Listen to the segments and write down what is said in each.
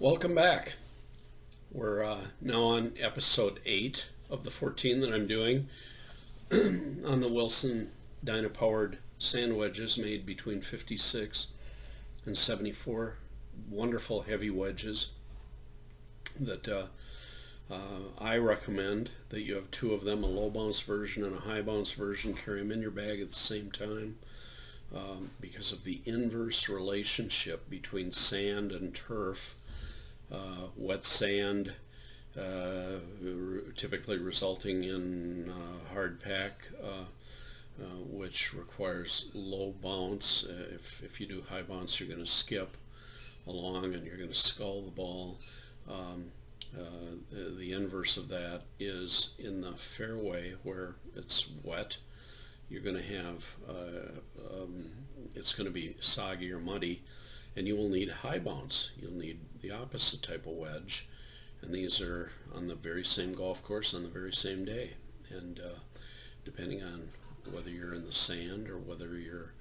Welcome back. We're now on episode 8 of the 14 that I'm doing on the Wilson Dynapowered sand wedges made between 56 and 74. Wonderful heavy wedges that I recommend that you have two of them, a low bounce version and a high bounce version. Carry them in your bag at the same time because of the inverse relationship between sand and turf. Wet sand typically resulting in hard pack, which requires low bounce. If you do high bounce, you're going to skip along and you're going to scull the ball. The inverse of that is in the fairway where it's wet. You're going to have it's going to be soggy or muddy, and you will need high bounce. You'll need the opposite type of wedge, and these are on the very same golf course on the very same day. And depending on whether you're in the sand or whether you're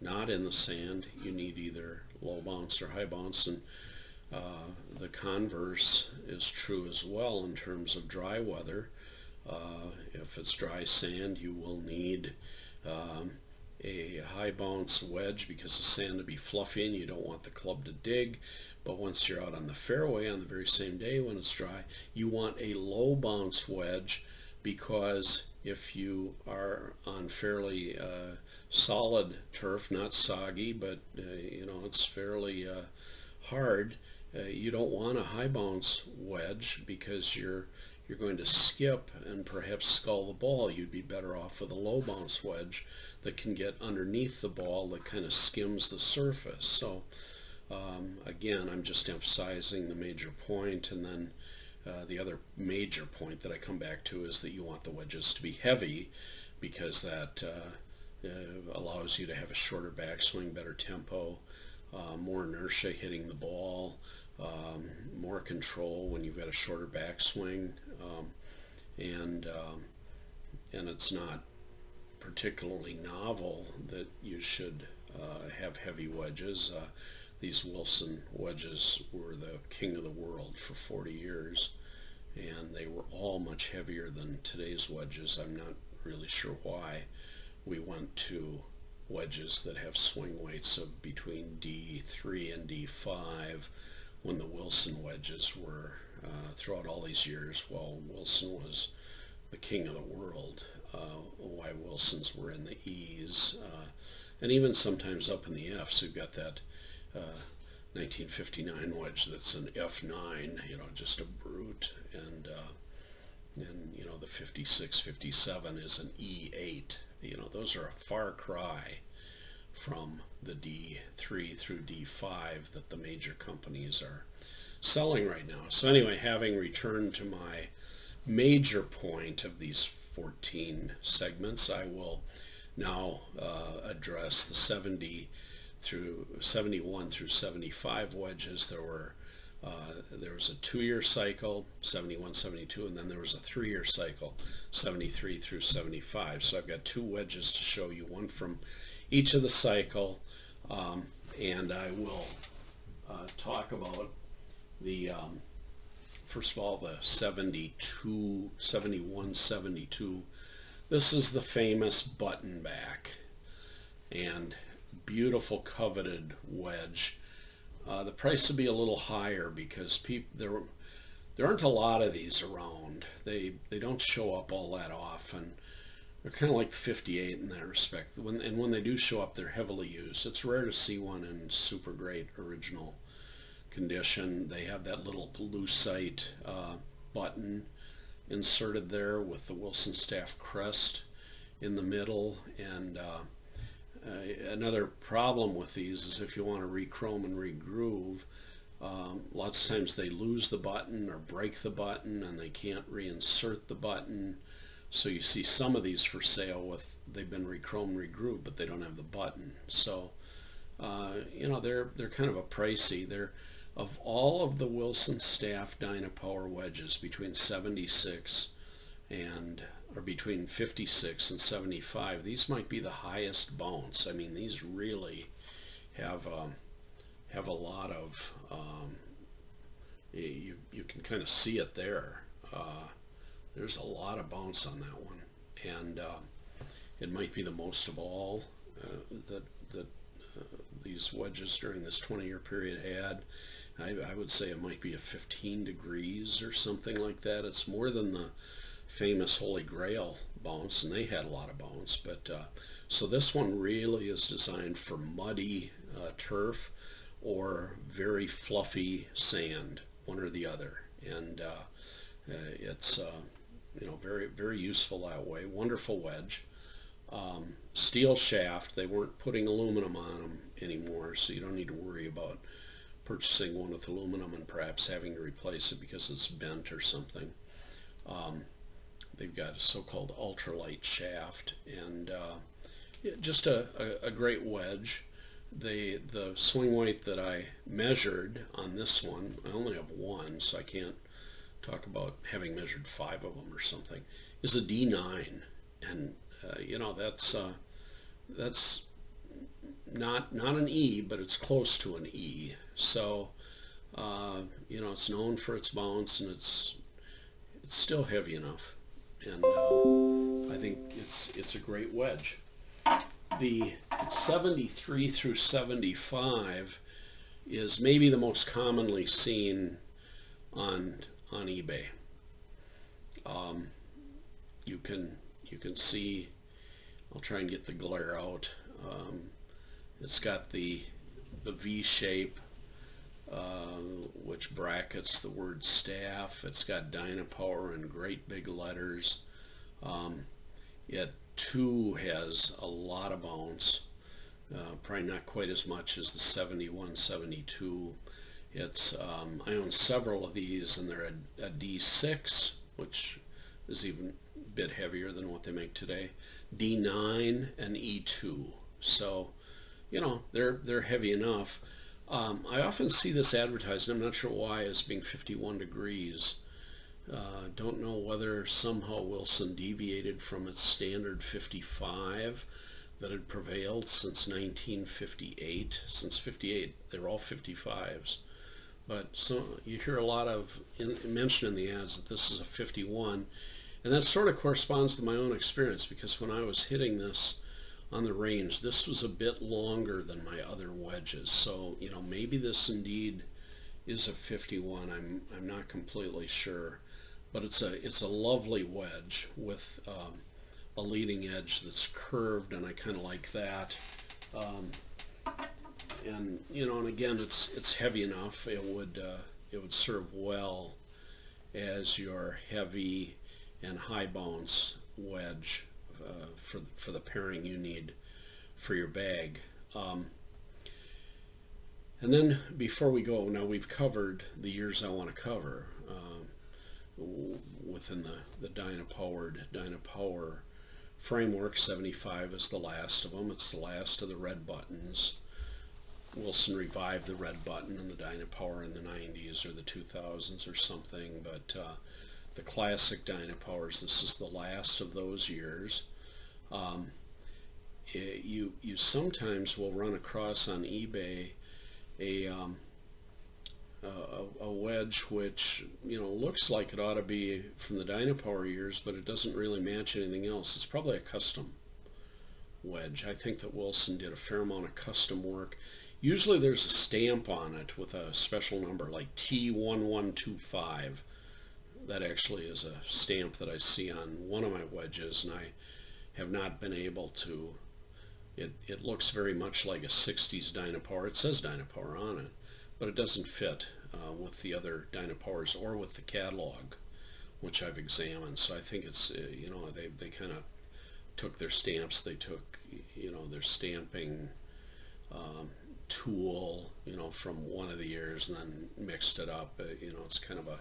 not in the sand, you need either low bounce or high bounce. And the converse is true as well in terms of dry weather. If it's dry sand, you will need a high bounce wedge because the sand to be fluffy and you don't want the club to dig. But once you're out on the fairway on the very same day when it's dry, you want a low bounce wedge, because if you are on fairly solid turf, not soggy, but it's fairly hard, you don't want a high bounce wedge because you're going to skip and perhaps scull the ball. You'd be better off with a low bounce wedge that can get underneath the ball, that kind of skims the surface. So again, I'm just emphasizing the major point, and then the other major point that I come back to is that you want the wedges to be heavy, because that allows you to have a shorter backswing, better tempo, more inertia hitting the ball, more control when you've got a shorter backswing, and it's not particularly novel that you should have heavy wedges. These Wilson wedges were the king of the world for 40 years, and they were all much heavier than today's wedges. I'm not really sure why we went to wedges that have swing weights of between D3 and D5 when the Wilson wedges were throughout all these years, while Wilson was the king of the world. Why Wilsons were in the E's, and even sometimes up in the F's. We've got that 1959 wedge that's an F9, just a brute, and the 56, 57 is an E8. Those are a far cry from the D3 through D5 that the major companies are selling right now. So anyway, having returned to my major point of these 14 segments, I will now address the 71 through 75 wedges. There was a 2-year cycle, 71, 72, and then there was a 3-year cycle, 73 through 75. So I've got 2 wedges to show you, one from each of the cycle, and I will talk about the first of all, the 72, 71, 72. This is the famous button back and beautiful coveted wedge. The price will be a little higher because there aren't a lot of these around. They don't show up all that often. They're kind of like 58 in that respect. When they do show up, they're heavily used. It's rare to see one in super great original condition. They have that little lucite button inserted there with the Wilson Staff crest in the middle. And another problem with these is if you want to re-chrome and re-groove, lots of times they lose the button or break the button and they can't reinsert the button. So you see some of these for sale they've been re-chromed, re-grooved, but they don't have the button. So they're kind of a pricey. They're, of all of the Wilson Staff Dynapower wedges between 76 or between 56 and 75, these might be the highest bounce. I mean, these really have a lot of you can kind of see it there. There's a lot of bounce on that one, and it might be the most of all that these wedges during this 20-year period had. I would say it might be a 15 degrees or something like that. It's more than the famous Holy Grail bounce, and they had a lot of bounce. But so this one really is designed for muddy turf or very fluffy sand, one or the other. And it's very, very useful that way. Wonderful wedge. Steel shaft. They weren't putting aluminum on them anymore, so you don't need to worry about purchasing one with aluminum and perhaps having to replace it because it's bent or something. They've got a so-called ultralight shaft, and just a great wedge. The swing weight that I measured on this one, I only have one, so I can't talk about having measured 5 of them or something, is a D9, and that's not an E, but it's close to an E. So it's known for its bounce, and it's still heavy enough, and I think it's a great wedge. The 73 through 75 is maybe the most commonly seen on eBay. You can see, I'll try and get the glare out. It's got the V shape, which brackets the word staff. It's got Dynapower in great big letters. It too has a lot of bounce, probably not quite as much as the 71, 72. It's I own several of these, and they're a D6, which is even a bit heavier than what they make today, D9, and E2. So, they're heavy enough. I often see this advertised, and I'm not sure why, as being 51 degrees. Don't know whether somehow Wilson deviated from its standard 55 that had prevailed since 1958. Since 58, they were all 55s. But so you hear a lot of mention in the ads that this is a 51, and that sort of corresponds to my own experience, because when I was hitting this on the range, this was a bit longer than my other wedges. So maybe this indeed is a 51. I'm not completely sure, but it's a lovely wedge with a leading edge that's curved, and I kind of like that. And again, it's heavy enough. It would serve well as your heavy and high bounce wedge for the pairing you need for your bag. And then before we go, now we've covered the years I want to cover within the Dynapower framework. 75 is the last of them. It's the last of the red buttons. Wilson revived the red button in the Dynapower in the 90s or the 2000s or something, but the classic Dynapowers, this is the last of those years. You sometimes will run across on eBay a wedge which looks like it ought to be from the Dynapower years, but it doesn't really match anything else. It's probably a custom wedge. I think that Wilson did a fair amount of custom work. Usually there's a stamp on it with a special number like T1125. That actually is a stamp that I see on one of my wedges, and I have not been able to. It looks very much like a 60s Dynapower. It says Dynapower on it, but it doesn't fit with the other Dynapowers or with the catalog, which I've examined. So I think it's they kind of took their stamps. They took their stamping tool from one of the years and then mixed it up. It's kind of a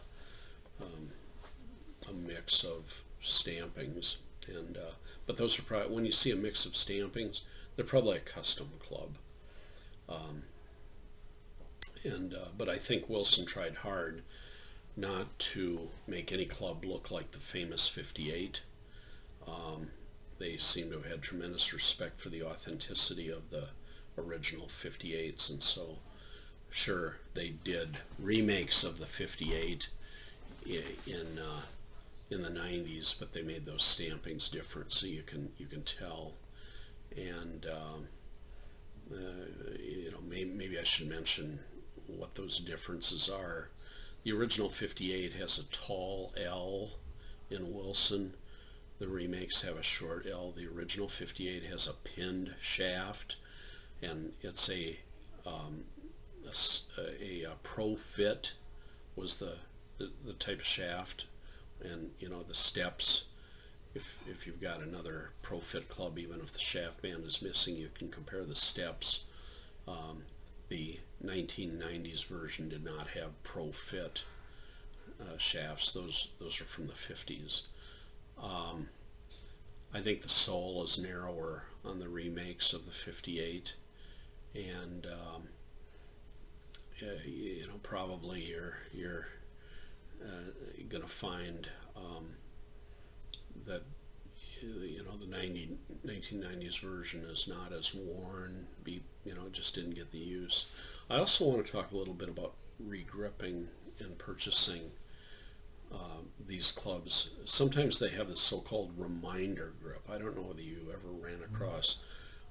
mix of stampings, and but those are probably, when you see a mix of stampings, they're probably a custom club. But I think Wilson tried hard not to make any club look like the famous 58. They seem to have had tremendous respect for the authenticity of the original 58s, and so sure, they did remakes of the 58 in the 90s, but they made those stampings different, so you can tell. And maybe I should mention what those differences are. The original 58 has a tall L in Wilson. The remakes have a short L. The original 58 has a pinned shaft, and it's a Pro Fit was the type of shaft, and the steps. If you've got another Pro Fit club, even if the shaft band is missing, you can compare the steps. The 1990s version did not have Pro Fit shafts. Those are from the 50s. I think the sole is narrower on the remakes of the 58, and probably you're going to find that the 1990s version is not as worn. Just didn't get the use. I also want to talk a little bit about regripping and purchasing these clubs. Sometimes they have this so-called reminder grip. I don't know whether you ever ran across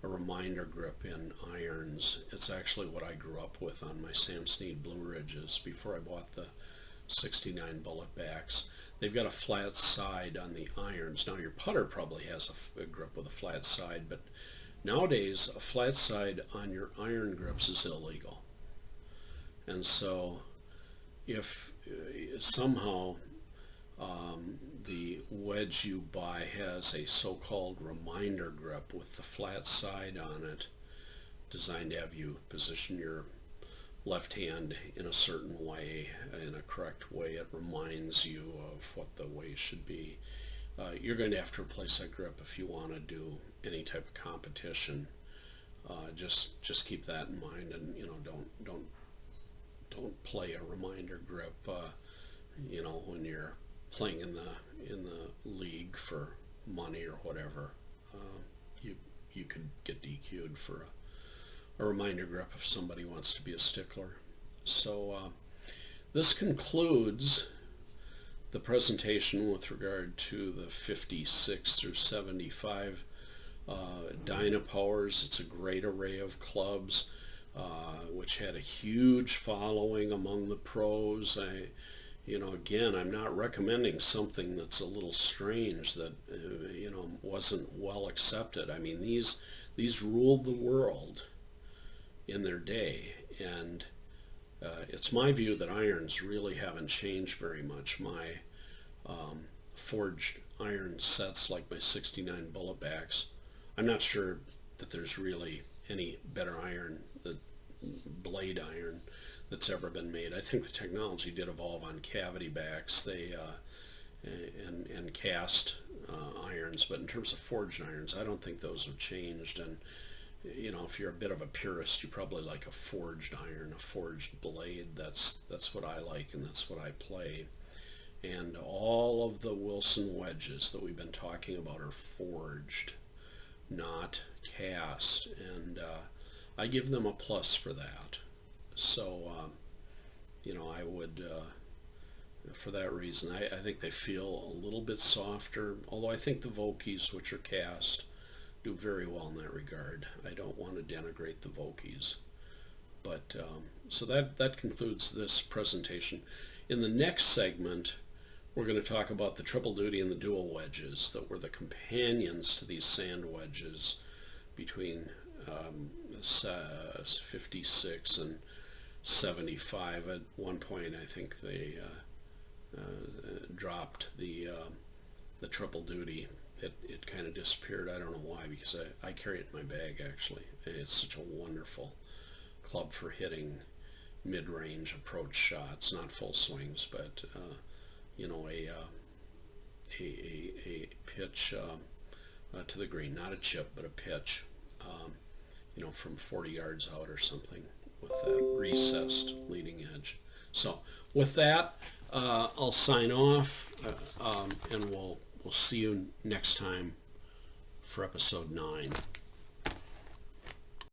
a reminder grip in irons. It's actually what I grew up with on my Sam Snead Blue Ridges before I bought the 69 bullet backs. They've got a flat side on the irons. Now your putter probably has a grip with a flat side, but nowadays a flat side on your iron grips is illegal. And so if somehow the wedge you buy has a so-called reminder grip with the flat side on it, designed to have you position your left hand in a certain way, in a correct way, it reminds you of what the way should be. You're going to have to replace that grip if you want to do any type of competition. Just keep that in mind, and don't play a reminder grip. When you're playing in the league for money or whatever, you could get DQ'd for a reminder grip if somebody wants to be a stickler. So this concludes the presentation with regard to the 56 through 75 Dynapowers. It's a great array of clubs, which had a huge following among the pros. Again, I'm not recommending something that's a little strange that wasn't well accepted. I mean, these ruled the world in their day, and it's my view that irons really haven't changed very much. My forged iron sets, like my 69 bullet backs, I'm not sure that there's really any better iron, the blade iron, that's ever been made. I think the technology did evolve on cavity backs, and cast irons, but in terms of forged irons, I don't think those have changed. And if you're a bit of a purist, you probably like a forged iron, a forged blade. That's what I like, and that's what I play. And all of the Wilson wedges that we've been talking about are forged, not cast, and I give them a plus for that. So I would, for that reason, I think they feel a little bit softer, although I think the Vokeys, which are cast, do very well in that regard. I don't want to denigrate the Vokeys. But so that concludes this presentation. In the next segment, we're going to talk about the triple duty and the dual wedges that were the companions to these sand wedges between 56 and 75. At one point, I think they dropped the triple duty. It kind of disappeared. I don't know why, because I carry it in my bag, actually. It's such a wonderful club for hitting mid-range approach shots, not full swings, but a pitch to the green, not a chip, but a pitch, from 40 yards out or something, with that recessed leading edge. So with that, I'll sign off, and we'll see you next time for episode 9.